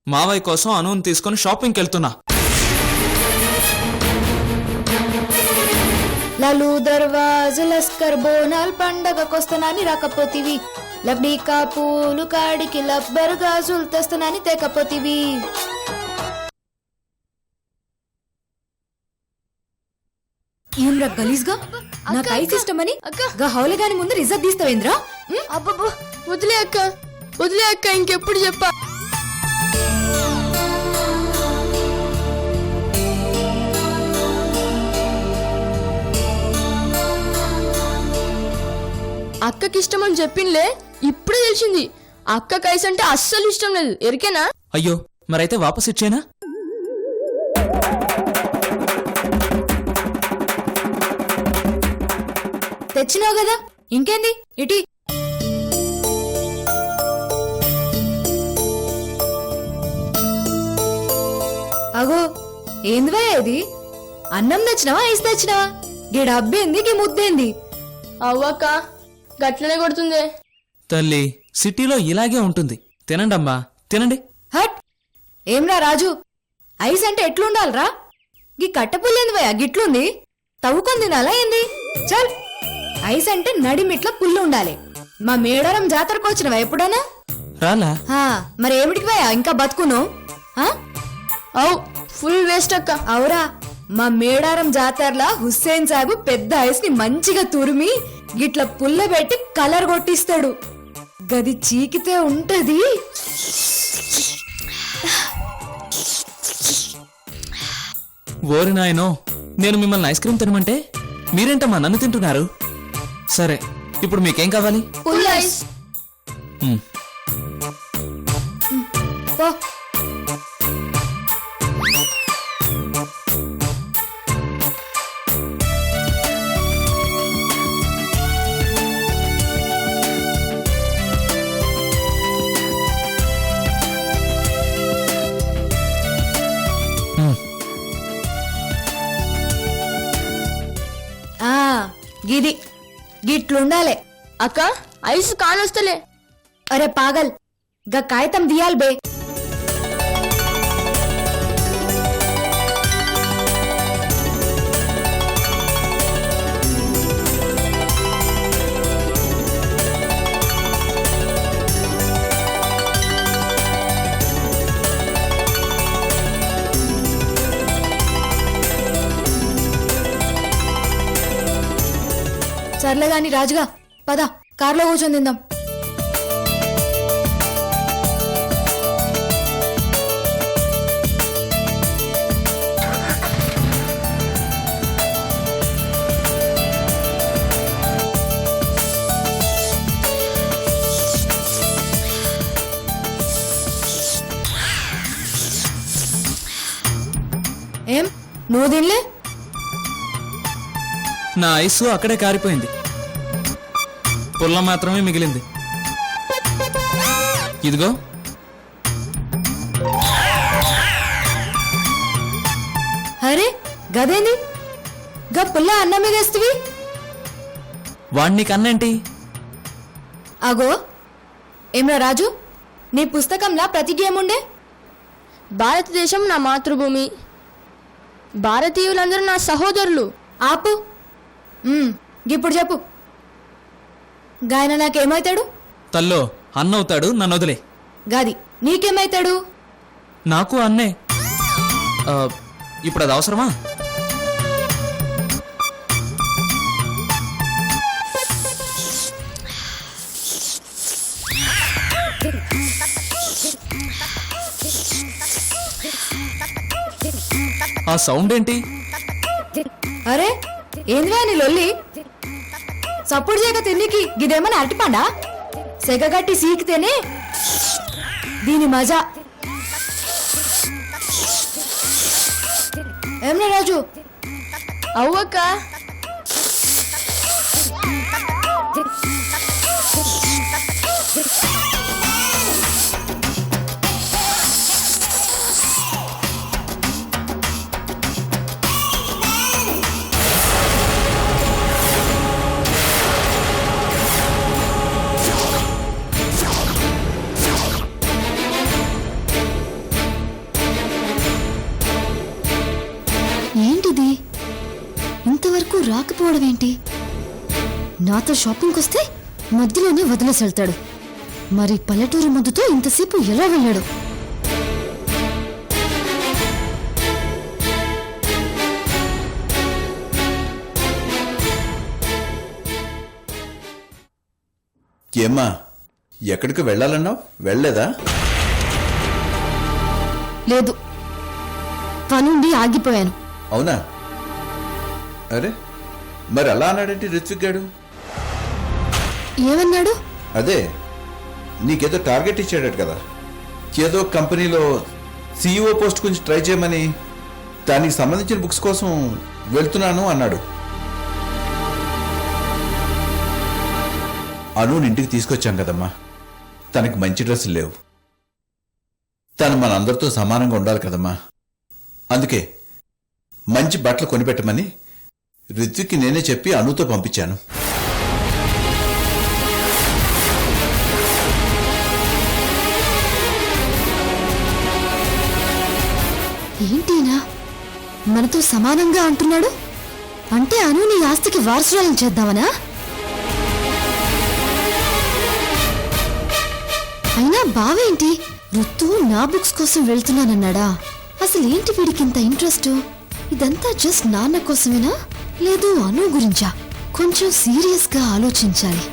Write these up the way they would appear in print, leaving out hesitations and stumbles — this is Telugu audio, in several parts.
మావయ్య కోసం అనుని తీసుకుని షాపింగ్కి వెళ్తున్నా. లలు దర్వాజ లస్కర్ బోనాల్ పండగకొస్తానని రాకపోతివి, లబ్డీకా పూలు కాడికి లబ్బర్ గాజులు తెస్తానని తేకపోతివి. ఏమ్రా గలీజ్గా నాకు ఐస్ ఇష్టమని గా హౌలగాని ముందు రిజర్వ్ తీస్తావేంద్రా? అబ్బబ్బో వదిలే అక్క ఇంకెప్పుడు చెప్పా. అక్కకి ఇష్టం అని చెప్పిందిలే, ఇప్పుడే తెలిసింది. అక్కకి ఐస్ అంటే అస్సలు ఇష్టం లేదు, ఎరికేనా? అయ్యో మరైతే వాపస్ ఇచ్చేనా? తెచ్చినావు కదా, ఇంకేంది ఇటీ. అగో ఏందివా ఇది? అన్నం తెచ్చినావా ఐస్ తెచ్చినావా? గీ డబ్బేంది గీ ముద్దేంది? అవ్వక్క గట్లనే కొడుతుంది. తల్లి సిటీలో ఇలాగే ఉంటుంది. తినండమ్మా తినండి. హట్ ఏంరా రాజు, ఐస్ అంటే ఎట్లుండాలరా? గీ కట్టపుల్లేంది భయ గిట్లుంది, తవ్వుకొని తినాలా ఏంది? చల్, ఐస్ అంటే నడిమిట్ల పుల్లు ఉండాలి. మా మేడారం జాతరకు వచ్చినవా ఎప్పుడన్నా? రాలా? మరి ఏమిటికి భయ ఇంకా బతుకును? అవు ఫుల్ వేస్ట్ అక్క. అవురా, మా మేడారం జాతరలా హుస్సేన్ సాబు పెద్ద ఐస్ ని మంచిగా తురిమి గిట్ల పుల్ల పెట్టి కలర్ కొట్టిస్తాడు. గది చీకితే ఉంటది. ఓరి నాయనో, నేను మిమ్మల్ని ఐస్ క్రీమ్ తినమంటే మీరేంటమ్మా నన్ను తింటున్నారు? సరే ఇప్పుడు మీకేం కావాలి? పుల్ల ఐస్. మ్, పో. మ్. గిది గిట్లుండాలే. అక్క ఐస్ కానొస్తలే. అరే పాగల్, గా కాగితం దియాల్ బే. సర్లే గాని రాజుగా పద, కార్లో కూర్చొని తిందాం. ఏం నువ్వు తినలే? నా ఐసు అక్కడే కారిపోయింది, పుల్ల మాత్రమే మిగిలింది. ఇదిగో. అరే గదేంది? గా పుల్ల అన్నం మీదేస్తువి? వాణ్ణి కన్నేంటి? అగో ఏమ్రా రాజు, నీ పుస్తకంలా ప్రతిజ్ఞ ఏముండే? భారతదేశం నా మాతృభూమి, భారతీయులందరూ నా సహోదరులు. ఆపు. ఇప్పుడు చెప్పు, గాయన నాకేమైతాడు? తల్లో అన్నవుతాడు, నన్ను వదిలే. గాది నీకేమైతాడు? నాకు అన్నే. ఇప్పుడు అది అవసరమా? ఆ సౌండ్ ఏంటి? అరే ఏందివా నీ లొల్లి? సప్పుడు చేయక తిన్నికి గిదేమన్నా అరటిపండా? సెగగట్టి సీకితేనే దీని మజా. ఏమ్రా రాజు? అవ్వక్క రాకపోవడం ఏంటి? నాతో షాపింగ్కి వస్తే మధ్యలోనే వదిలేసి వెళ్తాడు. మరి పల్లెటూరు ముద్దుతో ఇంతసేపు ఎలా వెళ్ళాడు? ఏమ్మా, ఎక్కడికి వెళ్ళాలన్నావు? వెళ్ళలేదా? లేదు, పనుండి ఆగిపోయాను. అవునా? అరే, మరి అలా అన్నాడంటే రిత్విక్ గాడు. ఏమన్నాడు? అదే, నీకేదో టార్గెట్ ఇచ్చాడట కదా, ఏదో కంపెనీలో CEO పోస్ట్ గురించి ట్రై చేయమని. దానికి సంబంధించిన బుక్స్ కోసం వెళ్తున్నాను అన్నాడు. అనుని ఇంటికి తీసుకొచ్చాం కదమ్మా, తనకి మంచి డ్రెస్సులు లేవు. తను మనందరితో సమానంగా ఉండాలి కదమ్మా. అందుకే మంచి బట్టలు కొనిపెట్టమని రిత్విక్కి నేనే చెప్పి అనుతో పంపించాను. ఏంటినా మనతో సమానంగా అంటున్నాడు? అంటే అను నీ ఆస్తికి వారసురాలను చేద్దామనా? అయినా బావేంటి, రుత్తు నా బుక్స్ కోసం వెళ్తున్నానన్నాడా? అసలు ఏంటి వీడికి ఇంత ఇంట్రెస్ట్? ఇదంతా జస్ట్ నాన్న కోసమేనా, లేదు అను గురించా? కొంచెం సీరియస్ గా ఆలోచించాలి.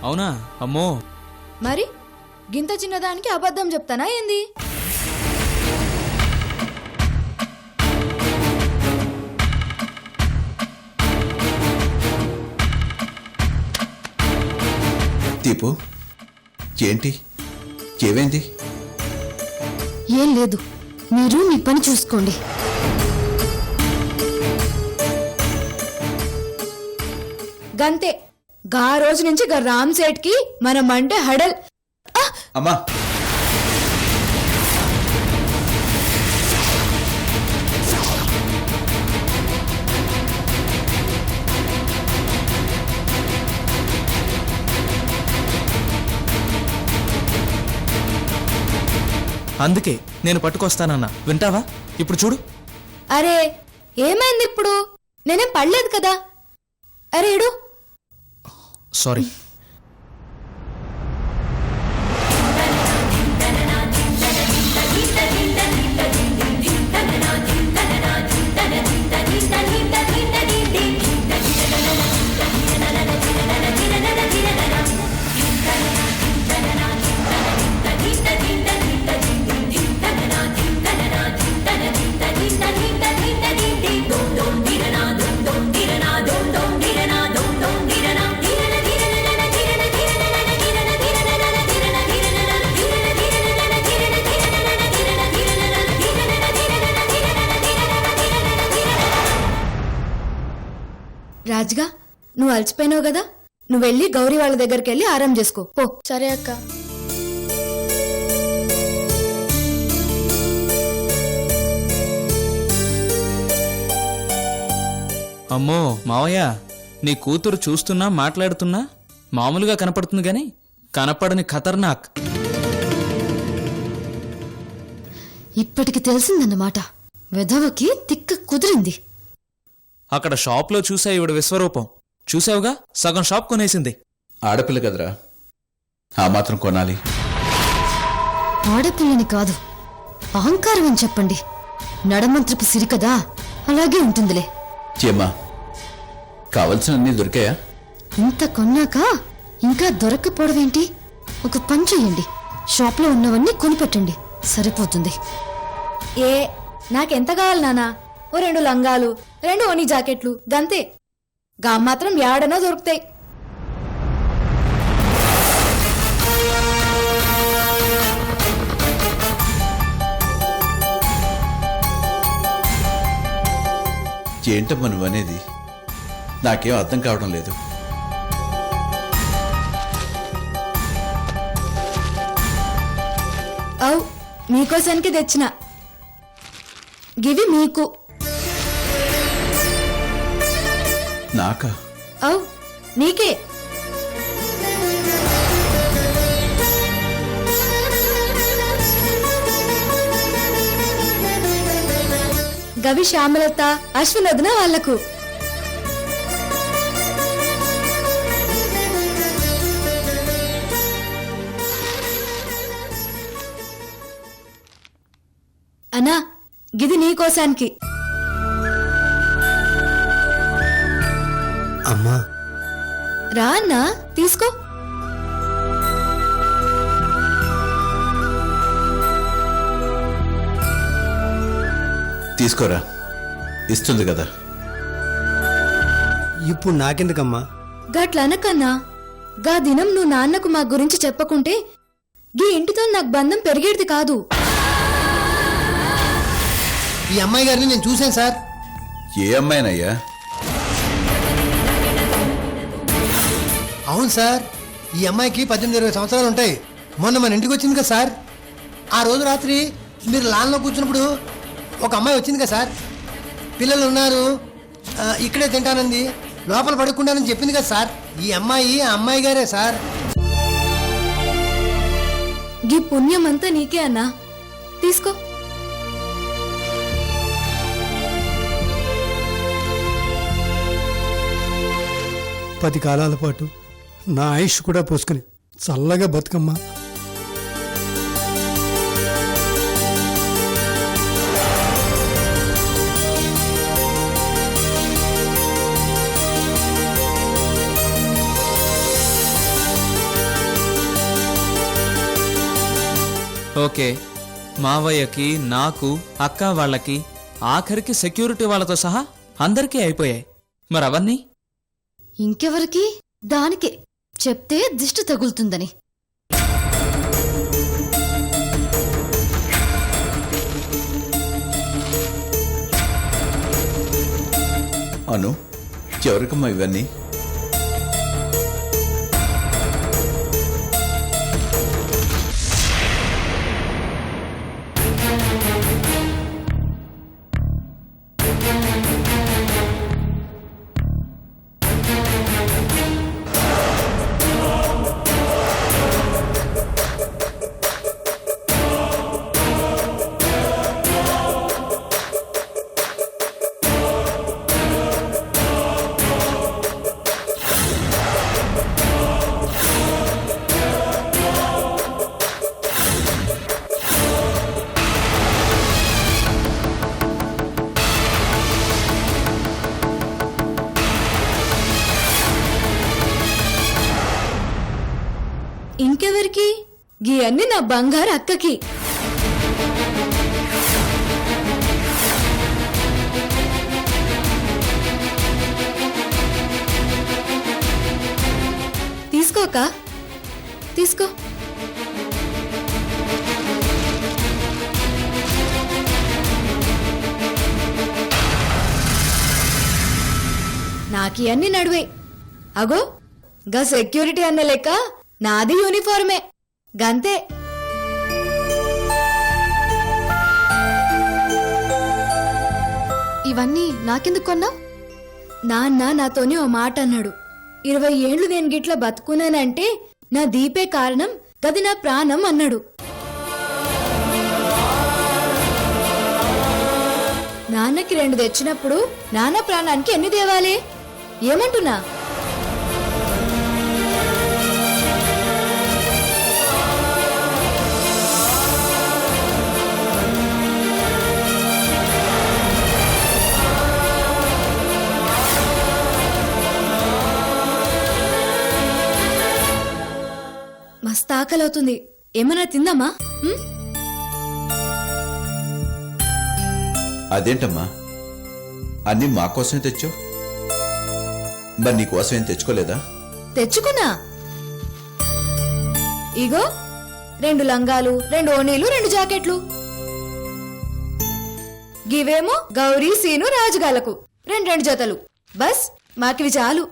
అవునా? అమ్మో, మరి గింత చిన్నదానికి అబద్ధం చెప్తానా ఏంది? దీపు, ఏంటి, ఏమైంది? ఏం లేదు, మీరు మీ పని చూసుకోండి. గంతే, గా రోజు నుంచి గా రామ్ సేట్ కి మనం అంటే హడల్. అమ్మా, అందుకే నేను పట్టుకొస్తానన్నా. వింటావా? ఇప్పుడు చూడు. అరే ఏమైంది ఇప్పుడు? నేనేం పడలేదు కదా. అరే ఇడు. సారీ. రాజ్గా, నువ్వు అలసిపోయినావు కదా, నువ్వు వెళ్ళి గౌరీ వాళ్ళ దగ్గరికి వెళ్ళి ఆరాం చేసుకో పో. సరే అక్క. అమ్మో మావయ్య, నీ కూతురు చూస్తున్నా మాట్లాడుతున్నా మామూలుగా కనపడుతుంది గాని కనపడని ఖతర్నాక్. ఇప్పటికి తెలిసిందన్నమాట, వెధవకి తిక్క కుదిరింది. అక్కడ షాప్లో చూసా ఈవిడ విశ్వరూపం. చూసావుగా, సగం షాప్ కొనేసింది. ఆడపిల్ల కదరా, ఆ మాత్రం కొనాలి. ఆడపిల్లని కాదు, అహంకారం అని చెప్పండి. నడమంత్రపు సిరి కదా, అలాగే ఉంటుందిలే. చేమ్మా, కావలసినన్ని దొరికాయా? ఇంత కొన్నాక ఇంకా దొరక్కపోవడమేంటి? ఒక పని చెయ్యండి, షాప్లో ఉన్నవన్నీ కొనిపెట్టండి, సరిపోతుంది. ఏ నాకెంత కావాలి నానా? ఓ 2 లంగాలు, 2 ఓనీ జాకెట్లు గంతే. గా మాత్రం యాడనో దొరుకుతాయి. ఏంటమ్మా నువ్వనేది? నాకేం అర్థం కావడం లేదు. అవు మీకోసానికి తెచ్చిన, గివి మీకు. నాకా? అవు నీకే. గవి శ్యామలత అశ్విన్ వదిన వాళ్లకు. అన్నా గిది నీ కోసానికి. అమ్మా రా అన్నా తీసుకో. తీసుకోరా, ఇస్తుంది కదా. ఇప్పుడు నాకెందుకమ్మా? గట్లనకన్నా గా దినం నువ్వు నాన్నకు మా గురించి చెప్పకుంటే గీ ఇంటితో నాకు బంధం పెరిగేది కాదు. ఈ అమ్మాయి గారిని నేను చూశాను సార్. ఏ అమ్మాయినయ్యా? అవును సార్, ఈ అమ్మాయికి 18-20 సంవత్సరాలు ఉంటాయి. మొన్న మన ఇంటికి వచ్చింది కదా సార్. ఆ రోజు రాత్రి మీరు లాన్లో కూర్చున్నప్పుడు ఒక అమ్మాయి వచ్చింది కదా సార్. పిల్లలు ఉన్నారు, ఇక్కడే తింటానంది, లోపల పడుకుంటానని చెప్పింది కదా సార్. ఈ అమ్మాయి ఆ అమ్మాయి గారే సార్. గీ పుణ్యమంతా నీకే అన్నా, తీసుకో. పది కాలాల పాటు నా ఆయుష్ కూడా పోసుకుని చల్లగా బతుకమ్మా. ఓకే, మావయ్యకి, నాకు, అక్క వాళ్ళకి, ఆఖరికి సెక్యూరిటీ వాళ్ళతో సహా అందరికీ అయిపోయాయి. మరి అవన్నీ ఇంకెవరికి? దానికే చెప్తే దిష్టి తగులుతుందని. అను, ఎవరికమ్మా ఇవన్నీ? ఇంకెవరికి? గీ అన్ని నా బంగారు అక్కకి. తీసుకోక, తీసుకో. నాకి అన్ని నడువే. అగో గా సెక్యూరిటీ అన్న లెక్క నాది యూనిఫార్మే, గంతే. ఇవన్నీ నాకెందుకు కొన్నా? నాన్న నాతోని ఓ మాట అన్నాడు. 20 ఏళ్లు నేను గిట్ల బతుకున్నానంటే నా దీపే కారణం, గది నా ప్రాణం అన్నాడు. నాన్నకి 2 తెచ్చినప్పుడు నాన్న ప్రాణానికి ఎన్ని తేవాలి? ఏమంటున్నా? మస్తు ఆకలవుతుంది, ఏమన్నా తిందామా? అదేంటమ్మా, అన్నీ మా కోసమే తెచ్చావు, మరి నీకోసమేం తెచ్చుకోలేదా? తెచ్చుకున్నా. ఇగో 2 లంగాలు, 2 ఓణీలు, 2 జాకెట్లు. గివేమో గౌరీ, సీను, రాజుగాలకు 2 జతలు. బస్ మాకివి చాలు.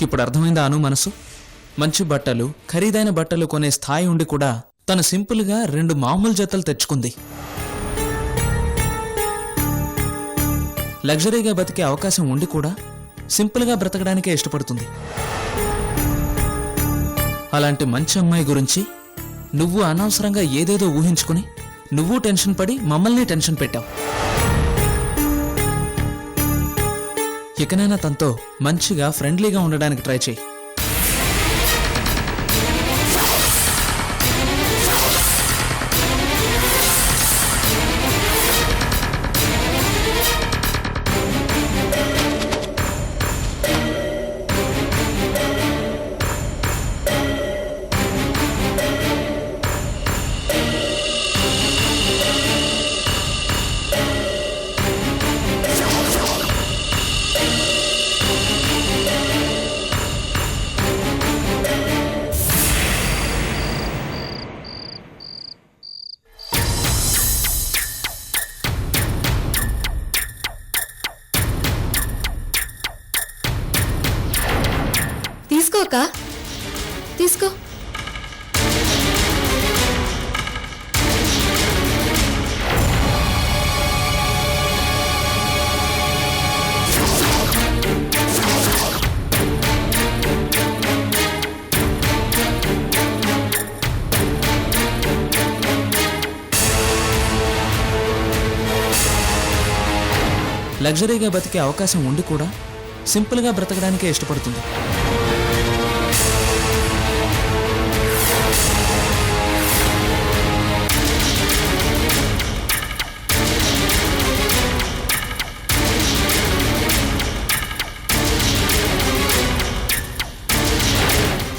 ఇప్పుడు అర్థమైందా అను మనసు? మంచి బట్టలు, ఖరీదైన బట్టలు కొనే స్థాయి ఉండి కూడా తను సింపుల్గా 2 మామూలు జతలు తెచ్చుకుంది. లగ్జరీగా బతికే అవకాశం ఉండి కూడా సింపుల్గా బ్రతకడానికే ఇష్టపడుతుంది. అలాంటి మంచి అమ్మాయి గురించి నువ్వు అనవసరంగా ఏదేదో ఊహించుకుని నువ్వు టెన్షన్ పడి మమ్మల్ని టెన్షన్ పెట్టావు. ఇకనైనా తనతో మంచిగా ఫ్రెండ్లీగా ఉండడానికి ట్రై చేయి. తీసుకోక తీసుకో. లగ్జరీగా బతికే అవకాశం ఉండి కూడా సింపుల్గా బ్రతకడానికే ఇష్టపడుతుంది.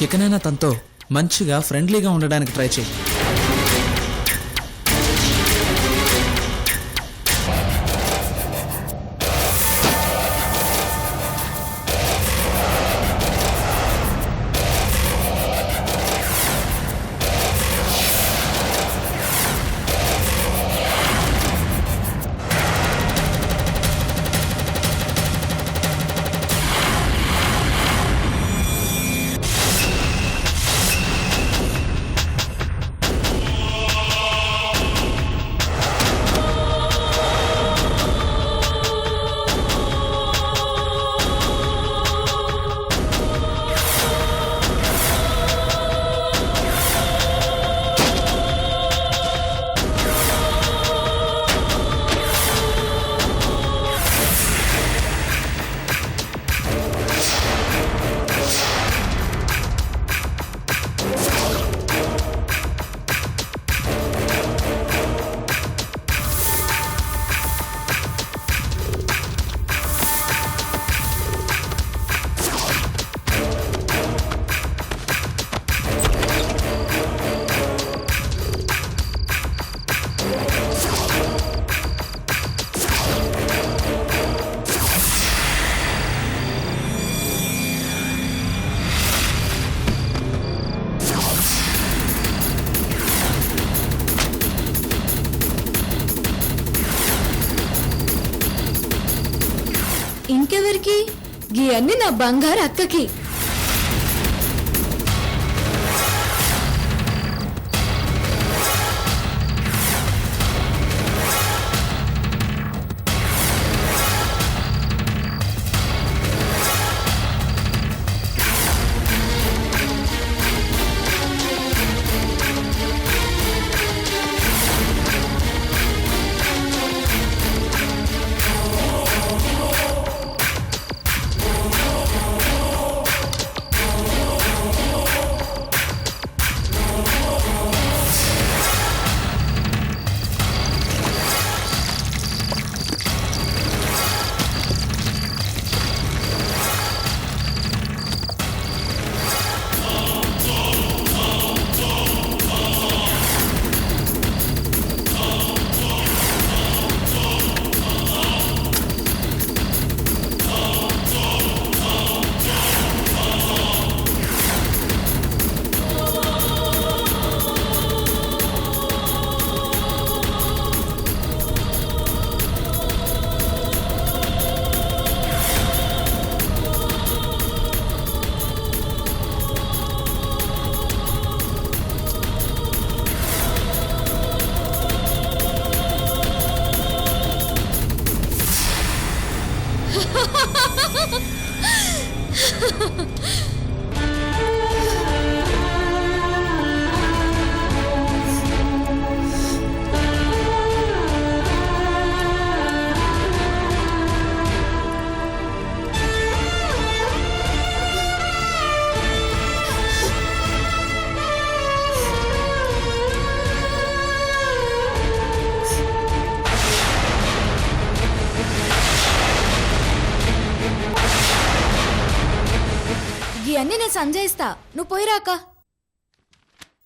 ఇకనైనా తనతో మంచిగా ఫ్రెండ్లీగా ఉండడానికి ట్రై చేయి. ఇంకెవరికి? గీ అన్ని నా బంగారు అక్కకి. అవన్నీ నేను సంజయిస్తా, నువ్వు పోయిరాక.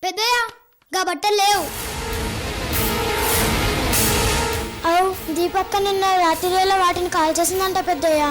పెద్దయ్య గా బట్టలు లేవు. అవు దీపక్క నిన్న రాత్రి వేళ వాటిని కాల్ చేసిందంట పెద్దయ్య.